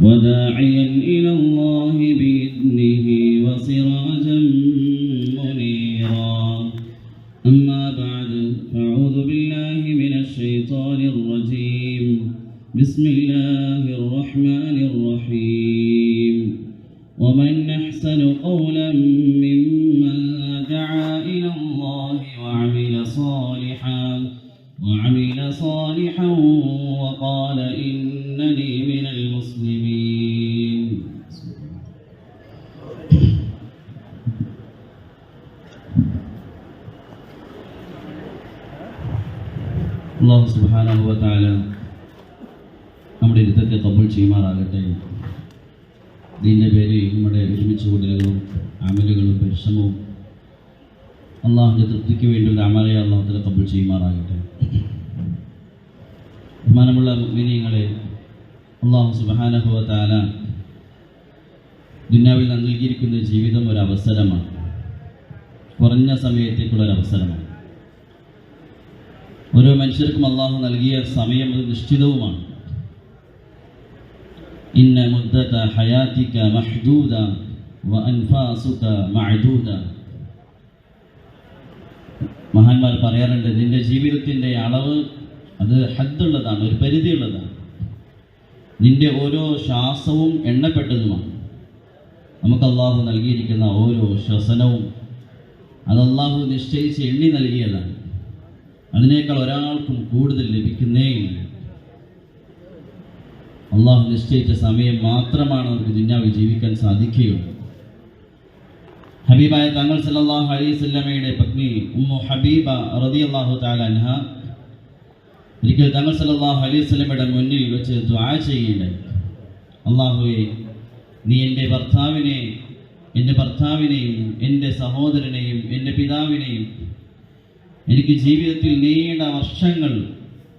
وداعيا إلى الله بإذنه وسراجا منيرا. أما بعد، فأعوذ بالله من الشيطان الرجيم. بسم الله الرحمن الرحيم. ومن أحسن قولا ممن دعا إلى الله وعمل صالحا وقال إنني من المسلمين. അല്ലാഹു സുബ്ഹാനഹു വ തആല നമ്മുടെ ഇരുത്തത്തെ കബൂൽ ചെയ്യുമാറാകട്ടെ. ഇതിൻ്റെ പേരിൽ നമ്മുടെ ഒരുമിച്ച് കൂടലുകളും അമലുകളും പരിശ്രമവും അള്ളാഹുവിൻ്റെ തൃപ്തിക്ക് വേണ്ടിയുള്ള അമലയെ അള്ളാഹു തആല കബൂൽ ചെയ്യുമാറാകട്ടെ. ബഹുമാനമുള്ള മുഅ്മിനീങ്ങളെ, അള്ളാഹു സുബ്ഹാനഹു വ തആല ദുനിയാവിൽ നൽകിയിരിക്കുന്ന ജീവിതം ഒരു അവസരമാണ്, കുറഞ്ഞ സമയത്തേക്കുള്ള ഒരു അവസരമാണ്. ഓരോ മനുഷ്യർക്കും അള്ളാഹു നൽകിയ സമയം അത് നിശ്ചിതവുമാണ്. ഇന്ന മുദ്ദത ഹയാതിക മഹ്ദൂദ വ അൻഫാസുക മഅദൂദ. മഹാന്മാർ പറയാറുണ്ട്, നിന്റെ ജീവിതത്തിൻ്റെ അളവ് അത് ഹദ്ദുള്ളതാണ്, ഒരു പരിധിയുള്ളതാണ്. നിന്റെ ഓരോ ശ്വാസവും എണ്ണപ്പെട്ടതുമാണ്. നമുക്ക് അള്ളാഹു നൽകിയിരിക്കുന്ന ഓരോ ശ്വസനവും അത് അള്ളാഹു നിശ്ചയിച്ച് എണ്ണി നൽകിയതാണ്. അതിനേക്കാൾ ഒരാൾക്കും കൂടുതൽ ലഭിക്കുന്നേയില്ല. അള്ളാഹു നിശ്ചയിച്ച സമയം മാത്രമാണ് നമുക്ക് ദുനിയാവിൽ ജീവിക്കാൻ സാധിക്കുകയുള്ളൂ. ഹബീബായ തങ്ങൾ സല്ലല്ലാഹു അലൈഹി വസല്ലമയുടെ പത്നി ഉമ്മു ഹബീബ റളിയല്ലാഹു തആല അൻഹ ഒരിക്കൽ തങ്ങൾ സല്ലല്ലാഹു അലൈഹി വസല്ലമയുടെ മുന്നിൽ വെച്ച് ദുആ ചെയ്യുകയുണ്ടായി. അള്ളാഹുവേ, നീ എൻ്റെ ഭർത്താവിനെയും എൻ്റെ സഹോദരനെയും എൻ്റെ പിതാവിനെയും എനിക്ക് ജീവിതത്തിൽ നീണ്ട വർഷങ്ങൾ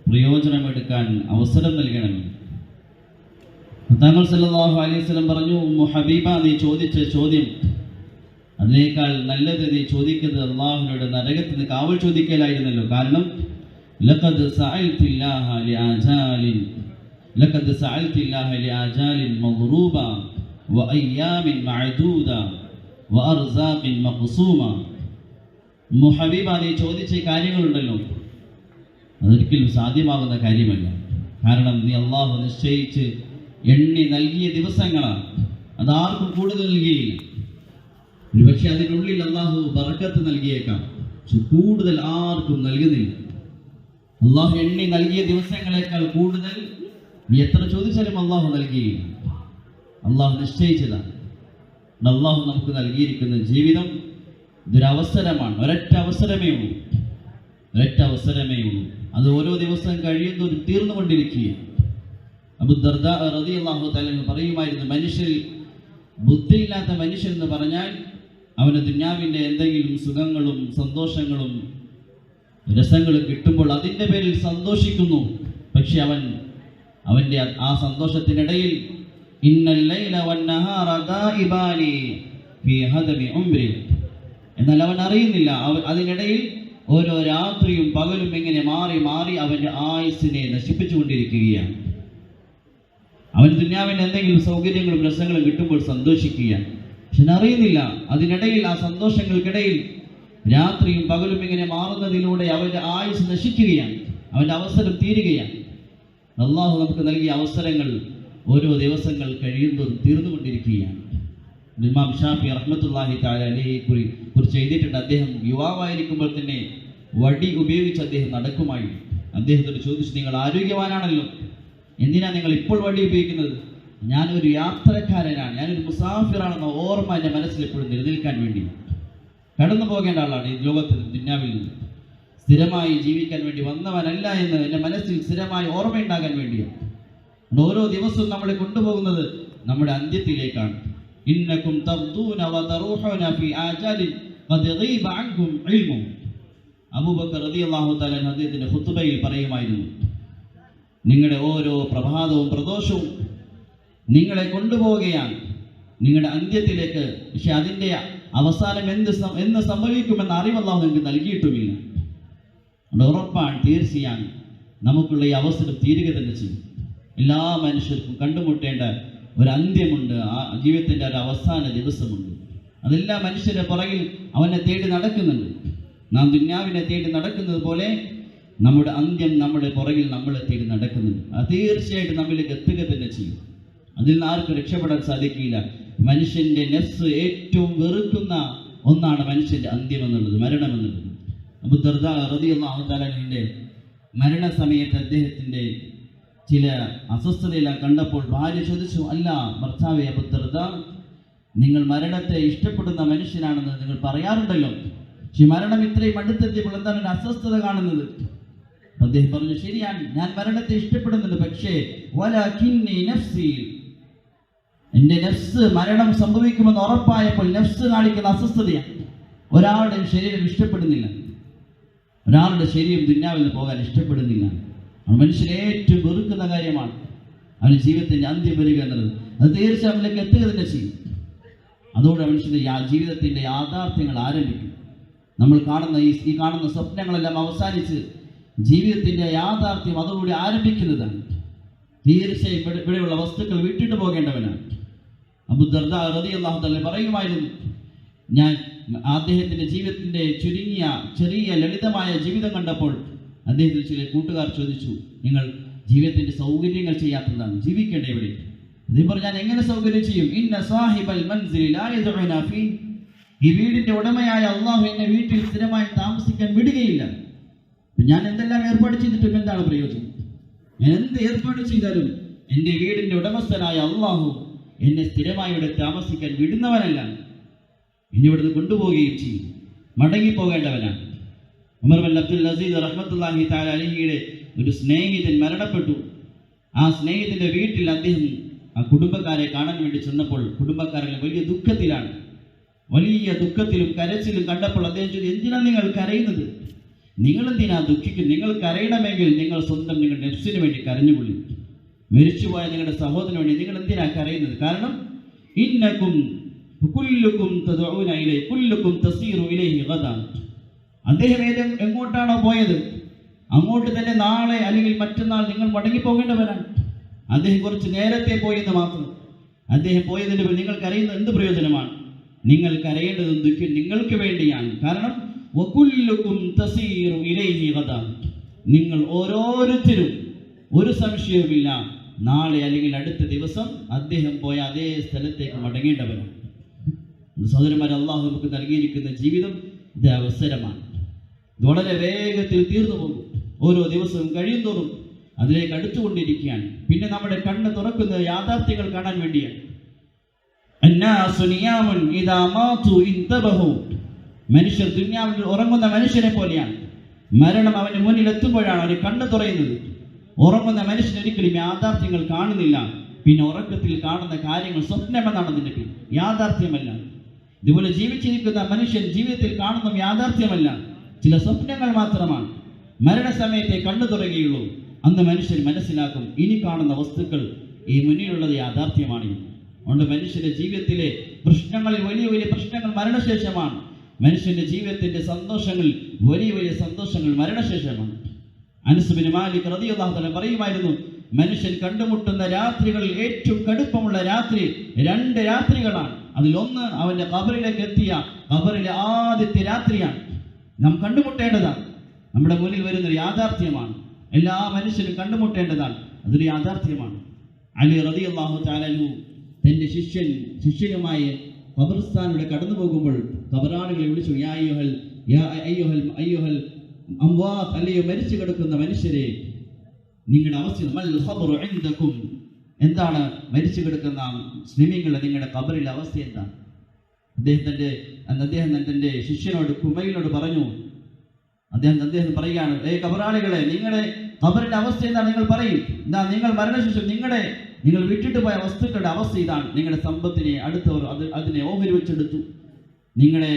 പ്രയോജനമെടുക്കാൻ അവസരം നൽകണമേ. തങ്ങൾ സല്ലല്ലാഹു അലൈഹി വസല്ലം പറഞ്ഞു, ഉമ്മു ഹബീബ, നീ ചോദിച്ച ചോദ്യം അതിനേക്കാൾ നല്ലത് നീ ചോദിക്കുന്നത് അള്ളാഹുവിനോട് നരകത്തിന് കാവൽ ചോദിക്കലായിരുന്നല്ലോ. കാരണം ലഖദ് സഅൽതില്ലാഹ ലിആജാലിൻ മദ്റൂബ വഅയ്യാമിൻ മഅദൂദ വഅർസാഖിൻ മഖ്സൂമ. മുഹബീബ, നീ ചോദിച്ച കാര്യങ്ങളുണ്ടല്ലോ, അതൊരിക്കലും സാധ്യമാകുന്ന കാര്യമല്ല. കാരണം നീ അള്ളാഹു നിശ്ചയിച്ച് എണ്ണി നൽകിയ ദിവസങ്ങളാണ്. അതാർക്കും കൂടുതൽ നൽകിയില്ല. ഒരുപക്ഷെ അതിനുള്ളിൽ അള്ളാഹു ബറക്കത്ത് നൽകിയേക്കാം, പക്ഷെ കൂടുതൽ ആർക്കും നൽകുന്നില്ല. അള്ളാഹു എണ്ണി നൽകിയ ദിവസങ്ങളെക്കാൾ കൂടുതൽ നീ എത്ര ചോദിച്ചാലും അള്ളാഹു നൽകിയില്ല. അള്ളാഹു നിശ്ചയിച്ചതാണ്. അള്ളാഹു നമുക്ക് നൽകിയിരിക്കുന്ന ജീവിതം ഇതൊരവസരമാണ്. ഒരൊറ്റ അവസരമേ ഉള്ളൂ. അത് ഓരോ ദിവസം കഴിയുന്നതും തീർന്നുകൊണ്ടിരിക്കുകയാണ്. അബൂ ദർദാ റളിയല്ലാഹു തആല പറയുമായിരുന്നു, മനുഷ്യരിൽ ബുദ്ധിയില്ലാത്ത മനുഷ്യൻ എന്ന് പറഞ്ഞാൽ അവന് ദുനിയാവിൻ്റെ എന്തെങ്കിലും സുഖങ്ങളും സന്തോഷങ്ങളും രസങ്ങളും കിട്ടുമ്പോൾ അതിൻ്റെ പേരിൽ സന്തോഷിക്കുന്നു. പക്ഷെ അവൻ്റെ ആ സന്തോഷത്തിനിടയിൽ ഇന്നൽ ലൈല വന്നഹാറ ദാഇബാനി ഫീ ഹദമി ഉംരി, എന്നാൽ അവൻ അറിയുന്നില്ല അതിനിടയിൽ ഓരോ രാത്രിയും പകലും ഇങ്ങനെ മാറി മാറി അവൻ്റെ ആയുസ്സിനെ നശിപ്പിച്ചുകൊണ്ടിരിക്കുകയാണ്. അവൻ ദുനിയാവിൻ്റെ എന്തെങ്കിലും സൗകര്യങ്ങളും രസങ്ങളും കിട്ടുമ്പോൾ സന്തോഷിക്കുകയാണ്. പക്ഷെ അറിയുന്നില്ല അതിനിടയിൽ ആ സന്തോഷങ്ങൾക്കിടയിൽ രാത്രിയും പകലും ഇങ്ങനെ മാറുന്നതിലൂടെ അവൻ്റെ ആയുസ് നശിക്കുകയാണ്, അവൻ്റെ അവസരം തീരുകയാണ്. അള്ളാഹു നമുക്ക് നൽകിയ അവസരങ്ങൾ ഓരോ ദിവസങ്ങൾ കഴിയുന്നതും തീർന്നുകൊണ്ടിരിക്കുകയാണ്. ഇമാം ഷാഫി റഹ്മത്തുള്ളാഹി തആല അലൈഹി കുറിച്ച് എഴുതിയിട്ടുണ്ട്, അദ്ദേഹം യുവാവായിരിക്കുമ്പോൾ തന്നെ വടി ഉപയോഗിച്ച് അദ്ദേഹം നടക്കുമായിരുന്നു. അദ്ദേഹത്തോട് ചോദിച്ചു, നിങ്ങൾ ആരോഗ്യവാനാണല്ലോ, എന്തിനാ നിങ്ങൾ ഇപ്പോൾ വടി ഉപയോഗിക്കുന്നത്? ഞാനൊരു യാത്രക്കാരനാണ്, ഞാനൊരു മുസാഫിറാണെന്ന ഓർമ്മ എൻ്റെ മനസ്സിൽ എപ്പോഴും നിലനിൽക്കാൻ വേണ്ടി. കടന്നു പോകേണ്ട ആളാണ് ഈ ലോകത്തിൽ, ദുനിയാവിൽ നിന്ന് സ്ഥിരമായി ജീവിക്കാൻ വേണ്ടി വന്നവനല്ല എന്ന് എൻ്റെ മനസ്സിൽ സ്ഥിരമായി ഓർമ്മയുണ്ടാകാൻ വേണ്ടിയാണ്. ഓരോ ദിവസവും നമ്മളെ കൊണ്ടുപോകുന്നത് നമ്മുടെ അന്ത്യത്തിലേക്കാണ്. ഇന്നകും തഗ്ദൂന വതറൂഹൂന ഫീ ആജാലിൻ ഖദ് ഗീബ അൻകും ഇൽമു. അബൂബക്കർ റളിയല്ലാഹു തആല അദ്ദേഹത്തിന്റെ ഖുത്ബയിൽ പറയുമായിരുന്നു, നിങ്ങളുടെ ഓരോ പ്രഭാതവും പ്രദോഷവും നിങ്ങളെ കൊണ്ടുപോവുകയാണ് നിങ്ങളുടെ അന്ത്യത്തിലേക്ക്. പക്ഷെ അതിൻ്റെ അവസാനം എന്ന് സംഭവിക്കുമെന്ന് അറിവ് അല്ലാഹു നിങ്ങൾക്ക് നൽകിയിട്ടുമില്ല. ഉറപ്പാണ്, തീർച്ചയാണ് നമുക്കുള്ള ഈ അവസരം തീരുക തന്നെ ചെയ്യും. എല്ലാ മനുഷ്യർക്കും കണ്ടുമുട്ടേണ്ട ഒരു അന്ത്യമുണ്ട്, ആ ജീവിതത്തിൻ്റെ ഒരു അവസാന ദിവസമുണ്ട്. അതെല്ലാം മനുഷ്യരുടെ പുറകിൽ അവനെ തേടി നടക്കുന്നുണ്ട്. നാം ദുന്യാവിനെ തേടി നടക്കുന്നത് പോലെ നമ്മുടെ അന്ത്യം നമ്മുടെ പുറകിൽ നമ്മളെ തേടി നടക്കുന്നുണ്ട്. അത് തീർച്ചയായിട്ടും നമ്മിലേക്ക് എത്തുക തന്നെ ചെയ്യും. അതിൽ നിന്ന് ആർക്കും രക്ഷപ്പെടാൻ സാധിക്കില്ല. മനുഷ്യൻ്റെ നഫ്സ് ഏറ്റവും വെറുക്കുന്ന ഒന്നാണ് മനുഷ്യൻ്റെ അന്ത്യം എന്നുള്ളത്, മരണം എന്നുള്ളത്. അബൂ ദർദാ റളിയല്ലാഹു തആല അൻഹുവിൻ്റെ മരണസമയത്ത് അദ്ദേഹത്തിൻ്റെ ചില അസ്വസ്ഥതയെല്ലാം കണ്ടപ്പോൾ ഭാര്യ ചോദിച്ചു, അല്ല ഭർത്താവേ അബൂ ദർദാ, നിങ്ങൾ മരണത്തെ ഇഷ്ടപ്പെടുന്ന മനുഷ്യനാണെന്ന് നിങ്ങൾ പറയാറുണ്ടല്ലോ, പക്ഷെ മരണം ഇത്രയും അടുത്തെത്തിയപ്പോൾ എന്താണ് ഒരു അസ്വസ്ഥത കാണുന്നത്? അദ്ദേഹം പറഞ്ഞു, ശരിയാണ്, ഞാൻ മരണത്തെ ഇഷ്ടപ്പെടുന്നുണ്ട്, പക്ഷേ വലകിന്നി നഫ്സി, എൻ്റെ നഫ്സ് മരണം സംഭവിക്കുമെന്ന് ഉറപ്പായപ്പോൾ നഫ്സ് കാണിക്കുന്ന അസ്വസ്ഥതയാണ്. ഒരാളുടെ ശരീരം ഇഷ്ടപ്പെടുന്നില്ല, ഒരാളുടെ ശരീരം ദുന്യാവിൽ നിന്ന് പോകാൻ ഇഷ്ടപ്പെടുന്നില്ല. മനുഷ്യൻ ഏറ്റവും വെറുക്കുന്ന കാര്യമാണ് അവൻ്റെ ജീവിതത്തിൻ്റെ അന്ത്യം വരിക എന്നുള്ളത്. അത് തീർച്ചയായും അവനിലേക്ക് എത്തുക തന്നെ ചെയ്യും. അതോടെ മനുഷ്യൻ്റെ ജീവിതത്തിൻ്റെ യാഥാർത്ഥ്യങ്ങൾ ആരംഭിക്കും. നമ്മൾ കാണുന്ന ഈ കാണുന്ന സ്വപ്നങ്ങളെല്ലാം അവസാനിച്ച് ജീവിതത്തിൻ്റെ യാഥാർത്ഥ്യം അതോടുകൂടി ആരംഭിക്കുന്നതാണ്. തീർച്ചയായും ഇവിടെയുള്ള വസ്തുക്കൾ വിട്ടിട്ട് പോകേണ്ടവനാണ്. അബൂ ദർദാ റളിയല്ലാഹു തആല പറയുമായിരുന്നു, ഞാൻ അദ്ദേഹത്തിൻ്റെ ജീവിതത്തിൻ്റെ ചുരുങ്ങിയ ചെറിയ ലളിതമായ ജീവിതം കണ്ടപ്പോൾ അദ്ദേഹത്തിന് ചില കൂട്ടുകാർ ചോദിച്ചു, നിങ്ങൾ ജീവിതത്തിൻ്റെ സൗകര്യങ്ങൾ ചെയ്യാത്തതാണ്, ജീവിക്കേണ്ട ഇവിടെ. അദ്ദേഹം പറഞ്ഞു, ഞാൻ എങ്ങനെ സൗകര്യം ചെയ്യും? ഇന്ന സാഹിബൽ മൻസിലി ലാ യദഉനാ ഫീ, ഈ വീടിൻ്റെ ഉടമയായ അള്ളാഹു എന്നെ വീട്ടിൽ സ്ഥിരമായി താമസിക്കാൻ വിടുകയില്ല. ഞാൻ എന്തെല്ലാം ഏർപ്പാട് ചെയ്തിട്ടും എന്താണ് പ്രയോജനം? ഞാൻ എന്ത് ഏർപ്പാട് ചെയ്താലും എൻ്റെ വീടിൻ്റെ ഉടമസ്ഥനായ അള്ളാഹു എന്നെ സ്ഥിരമായി ഇവിടെ താമസിക്കാൻ വിടുന്നവനല്ല, ഇനി ഇവിടുന്ന് കൊണ്ടുപോവുകയും ചെയ്യും, മടങ്ങിപ്പോകേണ്ടവനാണ്. ഉമർ ബിൻ അബ്ദുൽ അസീസ് റഹ്മത്തുള്ളാഹി തആല അലൈഹിയുടെ ഒരു സ്നേഹിതൻ മരണപ്പെട്ടു. ആ സ്നേഹിതൻ്റെ വീട്ടിൽ അദ്ദേഹം ആ കുടുംബക്കാരെ കാണാൻ വേണ്ടി ചെന്നപ്പോൾ കുടുംബക്കാരെല്ലാം വലിയ ദുഃഖത്തിലാണ്. വലിയ ദുഃഖത്തിലും കരച്ചിലും കണ്ടപ്പോൾ അദ്ദേഹം ചോദിച്ചു, എന്തിനാണ് നിങ്ങൾ കരയുന്നത്? നിങ്ങൾ എന്തിനാ ദുഃഖിക്കുന്നത്? നിങ്ങൾ കരയണമെങ്കിൽ നിങ്ങൾ സ്വന്തം നിങ്ങളുടെ നഫ്സിന് വേണ്ടി കരഞ്ഞുകൊള്ളി. മരിച്ചുപോയ നിങ്ങളുടെ സഹോദരന് വേണ്ടി നിങ്ങൾ എന്തിനാ കരയുന്നത്? കാരണം ഇന്നകും കുല്ലുകും തദഊന ഇലൈഹി കുല്ലുകും തസീറു ഇലൈഹി ഗദാ, അദ്ദേഹം എങ്ങോട്ടാണോ പോയത് അങ്ങോട്ട് തന്നെ നാളെ അല്ലെങ്കിൽ മറ്റന്നാൾ നിങ്ങൾ മടങ്ങിപ്പോകേണ്ടവരാണ്. അദ്ദേഹം കുറച്ച് നേരത്തെ പോയെന്ന് മാത്രം. അദ്ദേഹം പോയതിന് നിങ്ങൾ കരയുന്നത് എന്ത് പ്രയോജനമാണ്? നിങ്ങൾ കരയേണ്ടതും ദുഃഖം നിങ്ങൾക്ക് വേണ്ടിയാണ്. കാരണം വകുല്ലുകും തസീറു ഇലൈഹി ഗദാ, നിങ്ങൾ ഓരോരുത്തരും ഒരു സംശയവുമില്ല നാളെ അല്ലെങ്കിൽ അടുത്ത ദിവസം അദ്ദേഹം പോയ അതേ സ്ഥലത്തേക്ക് മടങ്ങേണ്ടവരാണ്. സഹോദരന്മാരെ, അള്ളാഹു നമുക്ക് നൽകിയിരിക്കുന്ന ജീവിതം ഇത് അവസരമാണ്. ഇത് വളരെ വേഗത്തിൽ തീർന്നു പോകും. ഓരോ ദിവസവും കഴിയുന്തോറും അതിലേക്ക് അടുത്തുകൊണ്ടിരിക്കുകയാണ്. പിന്നെ നമ്മുടെ കണ്ണ് തുറക്കുന്നത് യാഥാർത്ഥ്യങ്ങൾ കാണാൻ വേണ്ടിയാണ്. മനുഷ്യർ ദുന്യാവിൽ ഉറങ്ങുന്ന മനുഷ്യനെ പോലെയാണ്. മരണം അവന് മുന്നിൽ എത്തുമ്പോഴാണ് അവന് കണ്ണ് തുറയുന്നത്. ഉറങ്ങുന്ന മനുഷ്യൻ ഒരിക്കലും യാഥാർത്ഥ്യങ്ങൾ കാണുന്നില്ല. പിന്നെ ഉറക്കത്തിൽ കാണുന്ന കാര്യങ്ങൾ സ്വപ്നമെന്നാണ് അതിൻ്റെ പേര്, യാഥാർത്ഥ്യമല്ല. ഇതുപോലെ ജീവിച്ചിരിക്കുന്ന മനുഷ്യൻ ജീവിതത്തിൽ കാണുന്ന യാഥാർത്ഥ്യമല്ല, ചില സ്വപ്നങ്ങൾ മാത്രമാണ്. മരണസമയത്തെ കണ്ണു തുറയുകയുള്ളൂ. അന്ന് മനുഷ്യൻ മനസ്സിലാക്കും ഇനി കാണുന്ന വസ്തുക്കൾ ഈ മുന്നിലുള്ളത് യാഥാർത്ഥ്യമാണ്. അതുകൊണ്ട് മനുഷ്യന്റെ ജീവിതത്തിലെ പ്രശ്നങ്ങളിൽ വലിയ വലിയ പ്രശ്നങ്ങൾ മരണശേഷമാണ്. മനുഷ്യന്റെ ജീവിതത്തിന്റെ സന്തോഷങ്ങൾ വലിയ വലിയ സന്തോഷങ്ങൾ മരണശേഷമാണ്. അനസ് ബിൻ മാലിക് റളിയല്ലാഹു തആല പറയുമായിരുന്നു, മനുഷ്യൻ കണ്ടുമുട്ടുന്ന രാത്രികളിൽ ഏറ്റവും കടുപ്പമുള്ള രാത്രി 2 രാത്രികളാണ്. അതിലൊന്ന് അവന്റെ ഖബറിലേക്ക് എത്തിയ ഖബറിലെ ആദ്യത്തെ രാത്രിയാണ്. നാം കണ്ടുമുട്ടേണ്ടതാണ്. നമ്മുടെ മുന്നിൽ വരുന്നൊരു യാഥാർത്ഥ്യമാണ്. എല്ലാ മനുഷ്യരും കണ്ടുമുട്ടേണ്ടതാണ്. അതൊരു യാഥാർത്ഥ്യമാണ്. അലി റളിയല്ലാഹു തആല അൻഹു തന്റെ ശിഷ്യനുമായി ഖബർസ്ഥാനിലൂടെ കടന്നു പോകുമ്പോൾ ഖബറാളികളെ വിളിച്ചു, യാ അയ്യുഹൽ അംവാത്ത്, അല്ലയോ മരിച്ചു കിടക്കുന്ന മനുഷ്യരെ, നിങ്ങളുടെ അവസ്ഥ മൽ ഖബറു ഇൻദകും, എന്താണ് മരിച്ചു കിടക്കുന്ന മുസ്ലിമീങ്ങളുടെ നിങ്ങളുടെ ഖബറിലെ അവസ്ഥ എന്താണ്? അദ്ദേഹം തന്റെ ശിഷ്യനോട് കുമൈലിനോട് പറഞ്ഞു. അദ്ദേഹം പറയുകയാണ്, ഖബറാളികളെ, നിങ്ങളുടെ ഖബറിന്റെ അവസ്ഥ എന്താണ്? നിങ്ങൾ പറയും. എന്താ നിങ്ങൾ മരണശേഷം നിങ്ങൾ വിട്ടിട്ട് പോയ വസ്തുക്കളുടെ അവസ്ഥ ഇതാണ്. നിങ്ങളുടെ സമ്പത്തിനെ അടുത്തവർ അതിനെ ഓഹരി വെച്ചെടുത്തു. നിങ്ങളുടെ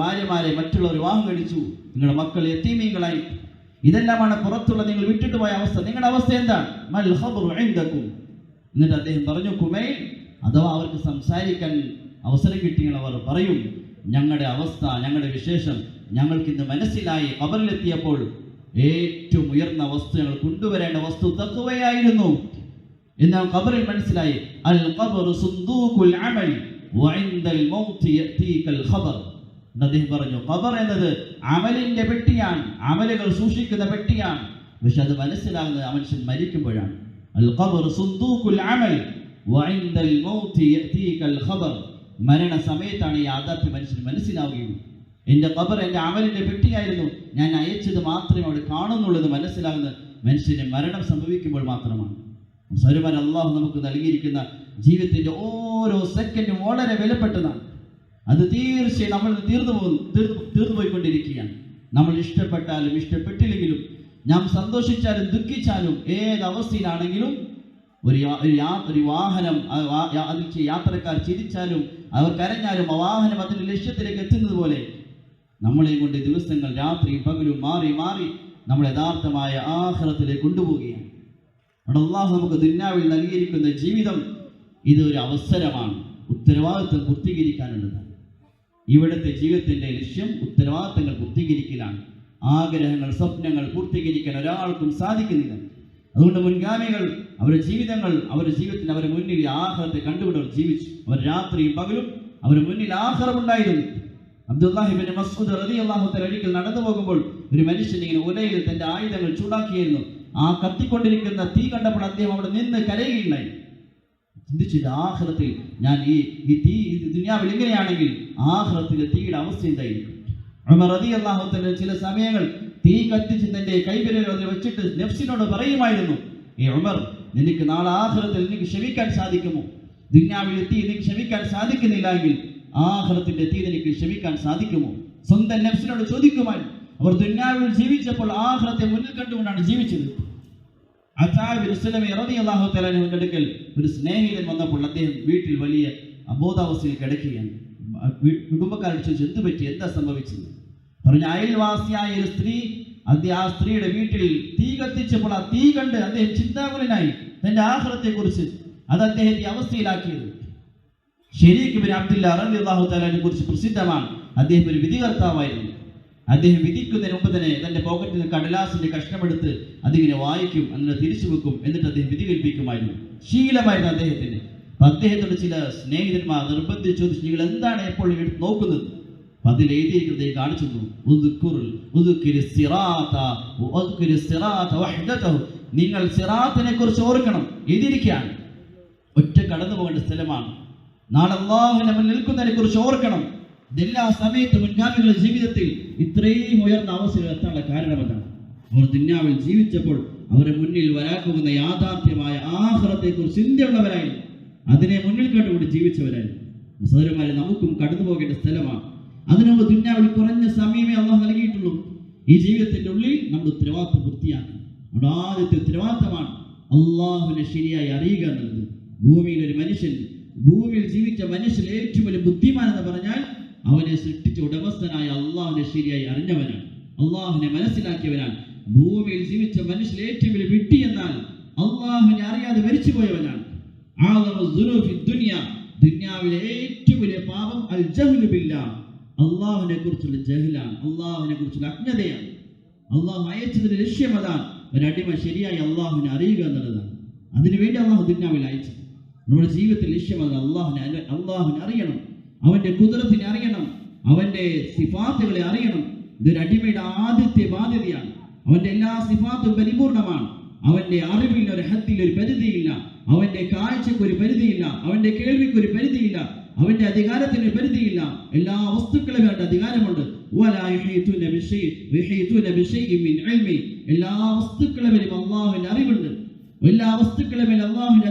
ഭാര്യമാരെ മറ്റുള്ളവർ വിവാഹം കഴിച്ചു. നിങ്ങളുടെ മക്കൾ യതീമീങ്ങളായി. ഇതെല്ലാമാണ് പുറത്തുള്ള നിങ്ങൾ വിട്ടിട്ട് പോയ അവസ്ഥ. നിങ്ങളുടെ അവസ്ഥ എന്താണ്? മൽ ഖബറു ഇൻദകും. എന്നിട്ട് അദ്ദേഹം പറഞ്ഞു, കുമൈൽ, അഥവാ അവർക്ക് സംസാരിക്കാൻ അവസരം കിട്ടിയാൽ അവർ പറയും, ഞങ്ങളുടെ അവസ്ഥ, ഞങ്ങളുടെ വിശേഷം ഞങ്ങൾക്കിന്ന് മനസ്സിലായി. ഖബറിലെത്തിയപ്പോൾ ഏറ്റവും ഉയർന്ന വസ്തു, ഞങ്ങൾ കൊണ്ടുവരേണ്ട വസ്തു തഖ്വയായിരുന്നു. എന്നാൽ ഖബറിൽ മനസ്സിലായി അൽ ഖബറു സുന്ദൂഖുൽ അമൽ വഇൻദൽ മൗതി യതീകൽ ഖബർ. അദ്ദേഹം പറഞ്ഞു ഖബർ എന്നത് അമലിന്റെ പെട്ടിയാണ്, അമലുകൾ സൂക്ഷിക്കുന്ന പെട്ടിയാണ്. പക്ഷെ അത് മനസ്സിലാകുന്നത് മനുഷ്യൻ മരിക്കുമ്പോഴാണ്. അൽ ഖബറു സുന്ദൂഖുൽ അമൽ വഇൻദൽ മൗതി യതീകൽ ഖബർ. മരണ സമയത്താണ് ഈ യാഥാർത്ഥ്യം മനുഷ്യൻ മനസ്സിലാവുകയുള്ളൂ. എൻ്റെ ഖബർ എൻ്റെ അമലിന്റെ പെട്ടിയായിരുന്നു, ഞാൻ അയച്ചത് മാത്രമേ അവിടെ കാണുന്നുള്ളത് മനസ്സിലാകുന്നത് മനുഷ്യന് മരണം സംഭവിക്കുമ്പോൾ മാത്രമാണ്. സഹോദരന്മാരെ, അള്ളാഹു നമുക്ക് നൽകിയിരിക്കുന്ന ജീവിതത്തിന്റെ ഓരോ സെക്കൻഡും വളരെ വിലപ്പെട്ടതാണ്. അത് തീർച്ചയായും നമ്മൾ തീർന്നു പോയിക്കൊണ്ടിരിക്കുകയാണ്. നമ്മൾ ഇഷ്ടപ്പെട്ടാലും ഇഷ്ടപ്പെട്ടില്ലെങ്കിലും, നാം സന്തോഷിച്ചാലും ദുഃഖിച്ചാലും, ഏതവസ്ഥയിലാണെങ്കിലും ഒരു വാഹനം അതിൽ യാത്രക്കാർ ചിരിച്ചാലും അവർ കരഞ്ഞാലും ആ വാഹനം അതിന്റെ ലക്ഷ്യത്തിലേക്ക് എത്തുന്നത് പോലെ നമ്മളെയും കൊണ്ട് ദിവസങ്ങൾ രാത്രിയും പകലും മാറി മാറി നമ്മൾ യഥാർത്ഥമായ ആഖിറത്തിലേക്ക് കൊണ്ടുപോവുകയാണ്. അള്ളാഹു നമുക്ക് ദുനിയാവിൽ നൽകിയിരിക്കുന്ന ജീവിതം ഇതൊരു അവസരമാണ്, ഉത്തരവാദിത്വം പൂർത്തീകരിക്കാനുള്ളതാണ്. ഇവിടുത്തെ ജീവിതത്തിന്റെ ലക്ഷ്യം ഉത്തരവാദിത്തങ്ങൾ പൂർത്തീകരിക്കലാണ്. ആഗ്രഹങ്ങൾ, സ്വപ്നങ്ങൾ പൂർത്തീകരിക്കാൻ ഒരാൾക്കും സാധിക്കുന്നില്ല. അതുകൊണ്ട് മുൻഗാമികൾ അവരുടെ ജീവിതത്തിൽ അവരുടെ മുന്നിൽ ആഖിറത്തെ കണ്ടുകൊണ്ട് അവർ ജീവിച്ചു. അവർ രാത്രിയും പകലും അവരുടെ മുന്നിൽ ആഖിറമുണ്ടായിരുന്നു. അബ്ദുല്ലാഹി ഇബ്നു മസ്ഊദ് റളിയല്ലാഹു തആല ഒരിക്കൽ നടന്നു പോകുമ്പോൾ ഒരു മനുഷ്യൻ ഇങ്ങനെ ഉലയിൽ തന്റെ ആയുധങ്ങൾ ചൂടാക്കിയിരുന്നു. ആ കത്തിക്കൊണ്ടിരിക്കുന്ന തീ കണ്ടപ്പോൾ അദ്ദേഹം അവിടെ നിന്ന് കരയുകയുണ്ടായി. ചിന്തിച്ചിട്ട് ആഖിറത്തിൽ ഞാൻ ഈ തീ ദുനിയാവിൽ എങ്ങനെയാണെങ്കിൽ ആഖിറത്തിലെ തീയുടെ അവസ്ഥ എന്തായിരിക്കും? ഉമർ റളിയല്ലാഹു തആല ചില സമയങ്ങൾ തീ കത്തിച്ച് തന്റെ കൈവിരൽ അതിൽ വെച്ചിട്ട് നഫ്സിനോട് പറയുമായിരുന്നു, ഉമർ, നിനക്ക് നാളെ ആഖിറത്തിൽ നിനക്ക് ക്ഷമിക്കാൻ സാധിക്കുമോ? ദുനിയാവിലെ തീ നിനക്ക് ക്ഷമിക്കാൻ സാധിക്കുന്നില്ല എങ്കിൽ ആഖിറത്തിന്റെ തീ നിനക്ക് ക്ഷമിക്കാൻ സാധിക്കുമോ? സ്വന്തം നഫ്സിനോട് ചോദിക്കുവാൻ. അവർ ദുനിയാവിൽ ജീവിച്ചപ്പോൾ ആഖിറത്തെ മുന്നിൽ കണ്ടുകൊണ്ടാണ് ജീവിച്ചത്. അടുക്കൽ ഒരു സ്നേഹിതൻ വന്നപ്പോൾ അദ്ദേഹം വീട്ടിൽ വലിയ അബോധാവസ്ഥയിൽ കിടക്കുകയാണ്. കുടുംബക്കാരോട് ചോദിച്ചു, എന്ത് പറ്റി, എന്താ സംഭവിച്ചത്? പറഞ്ഞു, അയൽവാസിയായ ഒരു സ്ത്രീ ആ സ്ത്രീയുടെ വീട്ടിൽ തീ കത്തിച്ചപ്പോൾ ആ തീ കണ്ട് അദ്ദേഹം ചിന്താകുലനായി. തന്റെ ആഖിറത്തെ കുറിച്ച് അത് അദ്ദേഹത്തെ അവസ്ഥയിലാക്കിയത്. ശരീക്ക് ബിൻ അബ്ദുല്ലാ റളിയല്ലാഹു തആലയെ കുറിച്ച് പ്രസിദ്ധമാണ്. അദ്ദേഹം ഒരു വിധികർത്താവായിരുന്നു. അദ്ദേഹം വിധിക്കുന്നതിന് മുമ്പ് തന്നെ തന്റെ പോക്കറ്റിൽ നിന്ന് കടലാസിന്റെ കഷ്ണമെടുത്ത് അതിങ്ങനെ വായിക്കും, എന്നിട്ട് തിരിച്ചു വെക്കും, എന്നിട്ട് അദ്ദേഹം വിധി കൽപ്പിക്കുമായിരുന്നു. ശീലമായിരുന്നു അദ്ദേഹത്തിന്. അപ്പൊ അദ്ദേഹത്തോട് ചില സ്നേഹിതന്മാർ നിർബന്ധിച്ചു ചോദിച്ചു, നിങ്ങൾ എന്താണ് എപ്പോൾ നോക്കുന്നത്? അപ്പൊ അതിൽ എഴുതിയിരിക്കുന്നത് കാണിച്ചു, നിങ്ങൾ സിറാത്തിനെ കുറിച്ച് ഓർക്കണം. എഴുതിയിരിക്കുകയാണ്, ഒറ്റ കടന്നു പോകേണ്ട സ്ഥലമാണ്. നാളെ അല്ലാഹുവിന്റെ മുന്നിൽ നിൽക്കുന്നതിനെ കുറിച്ച് ഓർക്കണം. ഇതെല്ലാ സമയത്തും മുൻഗാമികളുടെ ജീവിതത്തിൽ ഇത്രയും ഉയർന്ന അവസ്ഥയിൽ എത്താനുള്ള കാരണമെന്താണ്? അവർ ദുനിയാവിൽ ജീവിച്ചപ്പോൾ അവരുടെ മുന്നിൽ വരാൻ പോകുന്ന യാഥാർത്ഥ്യമായ ആഖിറത്തെ കുറിച്ച് ചിന്തയുള്ളവരായിരുന്നു. അതിനെ മുന്നിൽ കണ്ടുകൊണ്ട് ജീവിച്ചവരായിരുന്നു. സഹോദരന്മാരെ, നമുക്കും കടന്നു പോകേണ്ട സ്ഥലമാണ്. അതിനുമുമ്പ് ദുനിയാവിൽ കുറഞ്ഞ സമയമേ അല്ലാഹു നൽകിയിട്ടുള്ളൂ. ഈ ജീവിതത്തിന്റെ ഉള്ളിൽ നമ്മുടെ ഉത്തരവാദിത്വം പൂർത്തിയാക്കണം. നമ്മുടെ ആദ്യത്തെ ഉത്തരവാദിത്തമാണ് അള്ളാഹുവിനെ ശരിയായി അറിയുക എന്നുള്ളത്. ഭൂമിയിൽ ജീവിച്ച മനുഷ്യൻ ഏറ്റവും വലിയ ബുദ്ധിമാൻ എന്ന് പറഞ്ഞാൽ അവനെ സൃഷ്ടിച്ച ഉടമസ്ഥനായ അള്ളാഹുവിനെ ശരിയായി അറിഞ്ഞവനാണ്, അള്ളാഹുവിനെ മനസ്സിലാക്കിയവനാണ്. ഭൂമിയിൽ ജീവിച്ച മനുഷ്യൻ ഏറ്റവും വലിയ വിഡ്ഢി എന്നാൽ അള്ളാഹുവിനെ അറിയാതെ മരിച്ചു പോയവനാണ്. ദുനിയാവിലെ ഏറ്റവും വലിയ പാപം അൽ ജഹ്ലു ബില്ലാഹ്, അള്ളാഹുവിനെ കുറിച്ചുള്ള ജഹലാണ്, അള്ളാഹുവിനെ കുറിച്ചുള്ള അജ്ഞതയാണ്. അള്ളാഹു അയച്ചതിന്റെ ലക്ഷ്യം അതാണ്. ഒരടിമ ശരിയായി അള്ളാഹുവിനെ അറിയുക എന്നുള്ളതാണ്. അതിനുവേണ്ടി അള്ളാഹു ദുനിയാവിൽ അയച്ചു. നമ്മുടെ ജീവിതത്തിൽ ലക്ഷ്യം അത് അള്ളാഹുവിനെ അറിയണം, അവന്റെ ഖുദ്റത്തിനെ അറിയണം, അവന്റെ സിഫാത്തുകളെ അറിയണം. ഇതൊരു അടിമയുടെ ആദ്യത്തെ ബാധ്യതയാണ്. അവന്റെ എല്ലാ സിഫാത്തും പരിപൂർണമാണ്. അവന്റെ അറിവിന് ഒരു ഹദ്ദിൽ ഒരു പരിധിയില്ല, അവന്റെ കാഴ്ചക്ക് ഒരു പരിധിയില്ല, അവന്റെ കേൾവിക്ക് ഒരു പരിധിയില്ല, അവന്റെ അധികാരത്തിന് ഒരു പരിധിയില്ല. എല്ലാ വസ്തുക്കളും അവന്റെ അധികാരമുണ്ട്. എല്ലാ വസ്തുക്കളും അള്ളാഹുവിന്റെ അറിവുണ്ട്. എല്ലാ വസ്തുക്കളും അള്ളാഹുവിന്റെ